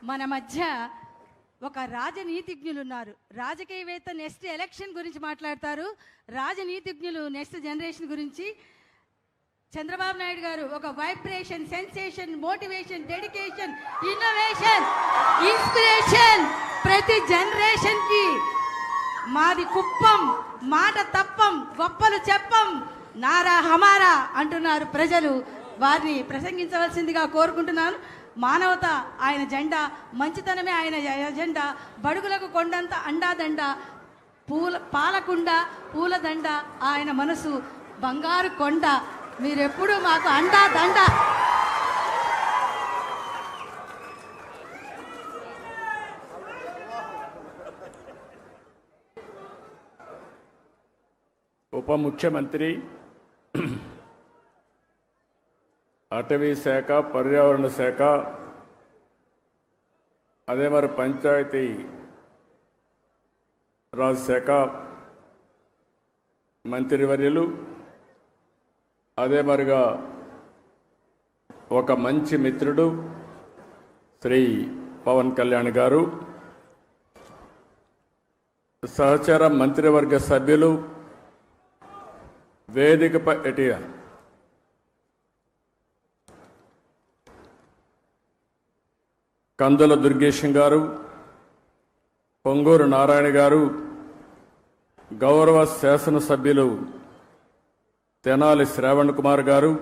మన మధ్య ఒక రాజనీతిజ్ఞులు ఉన్నారు. రాజకీయవేత్త నెక్స్ట్ ఎలక్షన్ గురించి మాట్లాడతారు. రాజనీతిజ్ఞులు నెక్స్ట్ జనరేషన్ గురించి. చంద్రబాబు నాయుడు గారు ఒక vibration, sensation, motivation, dedication, innovation, inspiration ప్రతి జనరేషన్ కి. మాది కుప్పం, మాట తప్పం, గొప్పలు చెప్పం, నారా హమారా అంటున్నారు ప్రజలు. వారిని ప్రసంగించవలసిందిగా కోరుకుంటున్నాను. మానవత ఆయన జెండా, మంచితనమే ఆయన ఎజెండా, బడుగులకు కొండంత అండాదండ, పాలకుండ పూలదండ ఆయన మనసు బంగారు కొండ. మీరెప్పుడు మాకు అండా దండ. ఉప ముఖ్యమంత్రి, అటవీ శాఖ, పర్యావరణ శాఖ, అదే మరి పంచాయతీ రాజ్ శాఖ మంత్రివర్యులు, అదే మరిగా ఒక మంచి మిత్రుడు శ్రీ పవన్ కళ్యాణ్ గారు, సహచర మంత్రివర్గ సభ్యులు, వేదికపై కందుల దుర్గేశం గారు, పొంగూరు నారాయణ గారు, గౌరవ శాసనసభ్యులు Tenali Sravan Kumar garu,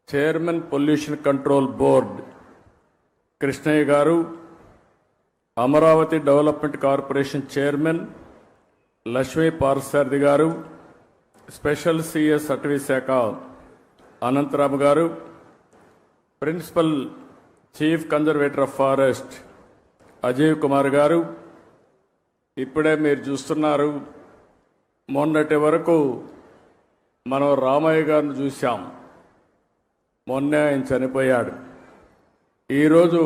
chairman pollution control board Krishnaiah garu, Amaravati development corporation chairman Lakshmi Parthasarathi garu, special CS అటవీ శాఖ Anantharamu garu, principal chief conservator of forest Ajay Kumar garu. ఇప్పుడే మీరు చూస్తున్నారు, మొన్నటి వరకు మనం రామయ్య గారిని చూశాం, మొన్నే ఆయన చనిపోయాడు. ఈరోజు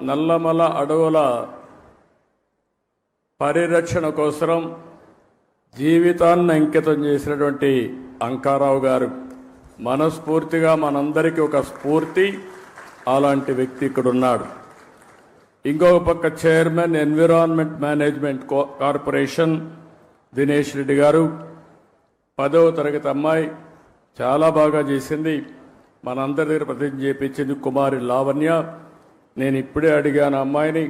నల్లమల అడవుల పరిరక్షణ కోసం జీవితాన్ని అంకితం చేసినటువంటి అంకారావు గారు మనస్ఫూర్తిగా మనందరికీ ఒక స్ఫూర్తి. అలాంటి వ్యక్తి ఇక్కడ ఉన్నాడు. ఇంకొక పక్క chairman environment management corporation Dinesh Reddy గారు, 10వ తరగతి అమ్మాయి, చాలా బాగా చేసింది, మనందరి దగ్గర ప్రతిజ్ఞ చేయించింది కుమారి లావణ్య. నేను ఇప్పుడే అడిగాను అమ్మాయిని,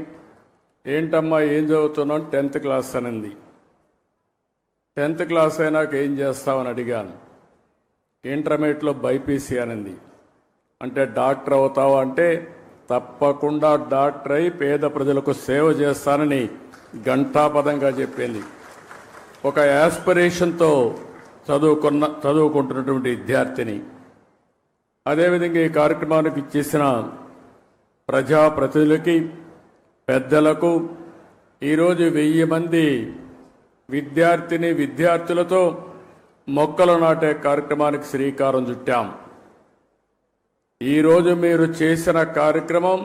ఏంటమ్మా ఏం చదువుతున్నావు? 10th క్లాస్ అనింది. 10th క్లాస్ అయినాక ఏం చేస్తామని అడిగాను. ఇంటర్మీడియట్లో బైపీసీ అనింది. అంటే డాక్టర్ అవుతావా అంటే తప్పకుండా డాక్టర్ అయి పేద ప్రజలకు సేవ చేస్తానని ఘంటాపదంగా చెప్పింది. ఒక యాస్పిరేషన్తో చదువుకుంటున్నటువంటి విద్యార్థిని. అదేవిధంగా ఈ కార్యక్రమానికి ఇచ్చేసిన ప్రజాప్రతినిధులకి, పెద్దలకు, ఈరోజు 1000 మంది విద్యార్థులతో మొక్కలు నాటే కార్యక్రమానికి శ్రీకారం చుట్టాం. ఈరోజు మీరు చేసిన కార్యక్రమం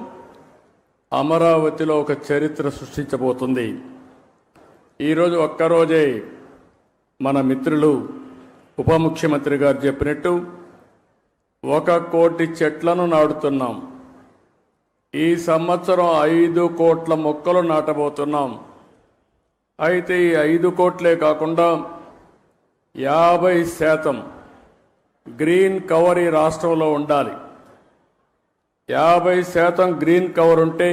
అమరావతిలో ఒక చరిత్ర సృష్టించబోతుంది. ఈరోజు ఒక్కరోజే మన మిత్రులు ఉప ముఖ్యమంత్రి గారు చెప్పినట్టు 1 కోటి చెట్లను నాటుతున్నాం. ఈ సంవత్సరం 5 కోట్ల మొక్కలు నాటబోతున్నాం. అయితే ఈ 5 కోట్లే కాకుండా 50% గ్రీన్ కవర్ ఈ రాష్ట్రంలో ఉండాలి. 50% గ్రీన్ కవర్ ఉంటే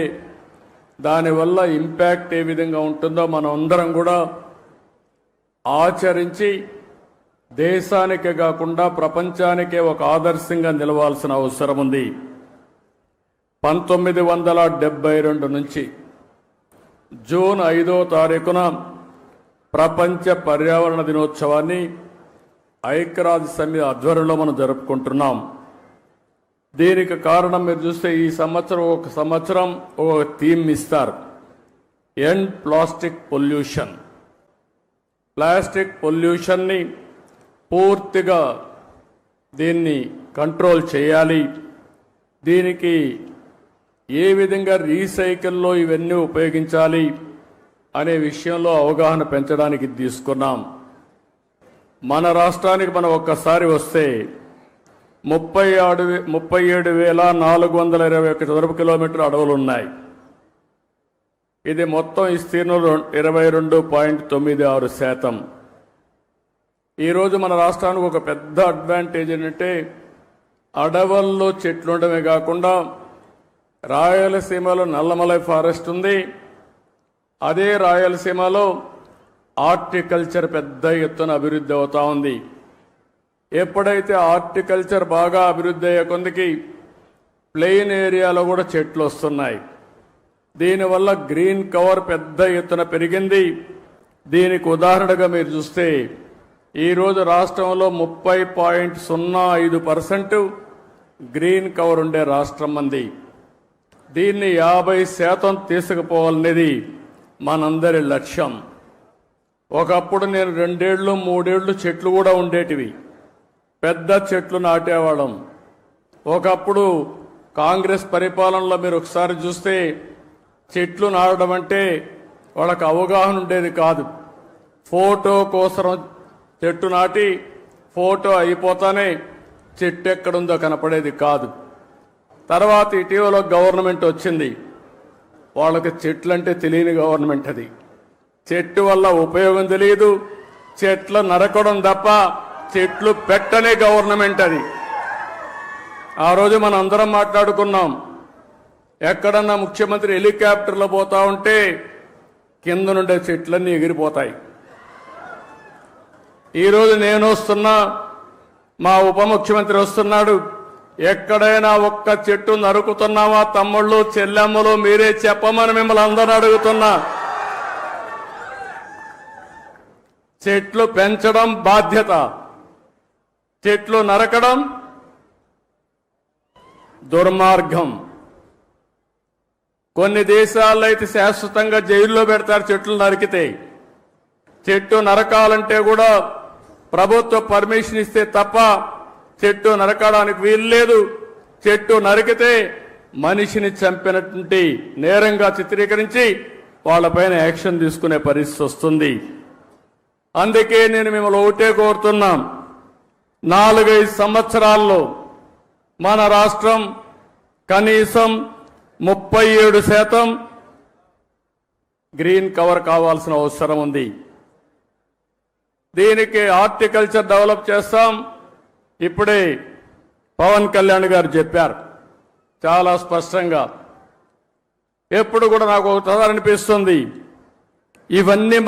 దానివల్ల ఇంపాక్ట్ ఏ విధంగా ఉంటుందో మనం అందరం కూడా ఆచరించి దేశానికే కాకుండా ప్రపంచానికే ఒక ఆదర్శంగా నిలవాల్సిన అవసరం ఉంది. 1972 నుంచి జూన్ 5వ తారీఖున ప్రపంచ పర్యావరణ దినోత్సవాన్ని ఐక్యరాజ్య సమితి ఆధ్వర్యంలో మనం జరుపుకుంటున్నాం. దీనికి కారణం మీరు చూస్తే ఈ సంవత్సరం ఒక థీమ్ ఇస్తారు, ఎండ్ ప్లాస్టిక్ పొల్యూషన్. ప్లాస్టిక్ పొల్యూషన్ని పూర్తిగా దీన్ని కంట్రోల్ చేయాలి. దీనికి ఏ విధంగా రీసైకిల్లో ఇవన్నీ ఉపయోగించాలి అనే విషయంలో అవగాహన పెంచడానికి తీసుకున్నాం. మన రాష్ట్రానికి మనం ఒక్కసారి వస్తే 37,421 చదరపు కిలోమీటర్ల అడవులు ఉన్నాయి. ఇది మొత్తం విస్తీర్ణంలో 22.96%. ఈరోజు మన రాష్ట్రానికి ఒక పెద్ద అడ్వాంటేజ్ ఏంటంటే అడవుల్లో చెట్లు ఉండడమే కాకుండా రాయలసీమలో నల్లమలై ఫారెస్ట్ ఉంది. అదే రాయలసీమలో హార్టికల్చర్ పెద్ద ఎత్తున అభివృద్ధి అవుతా ఉంది. ఎప్పుడైతే హార్టికల్చర్ బాగా అభివృద్ధి అయ్యే కొందికి ప్లెయిన్ ఏరియాలో కూడా చెట్లు వస్తున్నాయి. దీనివల్ల గ్రీన్ కవర్ పెద్ద ఎత్తున పెరిగింది. దీనికి ఉదాహరణగా మీరు చూస్తే ఈరోజు రాష్ట్రంలో 30.05% గ్రీన్ కవర్ ఉండే రాష్ట్రం మంది. దీన్ని 50% తీసుకుపోవాలనేది మనందరి లక్ష్యం. ఒకప్పుడు నేను 2 ఏళ్ళు 3 ఏళ్ళు చెట్లు కూడా ఉండేటివి, పెద్ద చెట్లు నాటేవాళ్ళం. ఒకప్పుడు కాంగ్రెస్ పరిపాలనలో మీరు ఒకసారి చూస్తే చెట్లు నాటడం అంటే వాళ్ళకి అవగాహన ఉండేది కాదు. ఫోటో కోసం చెట్టు నాటి ఫోటో అయిపోతానే చెట్టు ఎక్కడుందో కనపడేది కాదు. తర్వాత ఇటీవల గవర్నమెంట్ వచ్చింది, వాళ్ళకి చెట్లు అంటే తెలియని గవర్నమెంట్ అది. చెట్టు వల్ల ఉపయోగం తెలియదు, చెట్లు నరకడం తప్ప చెట్లు పెట్టనే గవర్నమెంట్ అది. ఆ రోజు మనం అందరం మాట్లాడుకున్నాం, ఎక్కడన్నా ముఖ్యమంత్రి హెలికాప్టర్లో పోతా ఉంటే కింద నుండే చెట్లన్నీ ఎగిరిపోతాయి. ఈరోజు నేను వస్తున్నా, మా ఉప ముఖ్యమంత్రి వస్తున్నాడు, ఎక్కడైనా ఒక్క చెట్టు నరుకుతున్నావా తమ్ముళ్ళు చెల్లెమ్మలు మీరే చెప్పమని మిమ్మల్ని అందరూ అడుగుతున్నా. చెట్లు పెంచడం బాధ్యత, చెట్లు నరకడం దుర్మార్గం. కొన్ని దేశాల్లో అయితే శాశ్వతంగా జైల్లో పెడతారు చెట్లు నరికితే. చెట్టు నరకాలంటే కూడా ప్రభుత్వ పర్మిషన్ ఇస్తే తప్ప చెట్టు నరకడానికి వీల్లేదు. చెట్టు నరికితే మనిషిని చంపినటువంటి నేరంగా చిత్రీకరించి వాళ్ళపైన యాక్షన్ తీసుకునే పరిస్థితి వస్తుంది. అందుకే నేను మిమ్మల్ని ఒకటే కోరుతున్నాం, 4-5 సంవత్సరాల్లో మన రాష్ట్రం కనీసం 37% గ్రీన్ కవర్ కావాల్సిన అవసరం ఉంది. దీనికి హార్టికల్చర్ డెవలప్ చేస్తాం. ఇప్పుడే పవన్ కళ్యాణ్ గారు చెప్పారు చాలా స్పష్టంగా. ఎప్పుడు కూడా నాకు ఒక అనిపిస్తుంది, ఇవన్నీ మనం